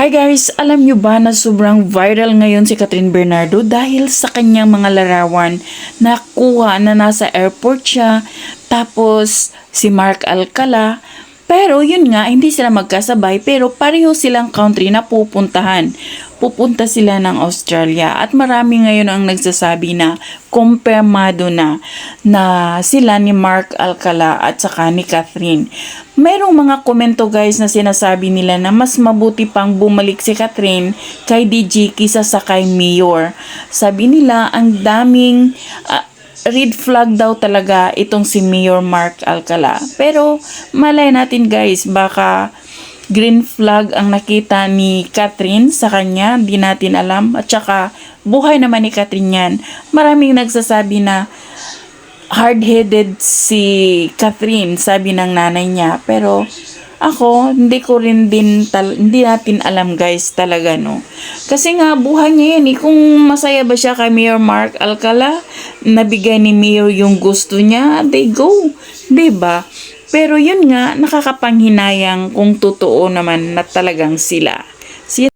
Hi guys, alam nyo ba na sobrang viral ngayon si Catherine Bernardo dahil sa kanyang mga larawan na kuha na nasa airport siya, tapos si Mark Alcala. Pero yun nga, hindi sila magkasabay pero pareho silang country na pupuntahan. Pupunta sila ng Australia at marami ngayon ang nagsasabi na kumpirmado na sila ni Mark Alcala at saka ni Catherine. Merong mga komento guys na sinasabi nila na mas mabuti pang bumalik si Catherine kay DJ kisa sa kay Mayor. Sabi nila ang daming red flag daw talaga itong si Mayor Mark Alcala. Pero malay natin guys, baka green flag ang nakita ni Catherine sa kanya, di natin alam. At saka buhay naman ni Catherine yan. Maraming nagsasabi na hard-headed si Catherine, sabi ng nanay niya. Pero ako, hindi natin alam guys talaga, no. Kasi nga, buhay niya yan. Kung masaya ba siya kay Mayor Mark Alcala, nabigay ni Mayor yung gusto niya, they go. Diba? Pero yun nga, nakakapanghinayang kung totoo naman na talagang sila.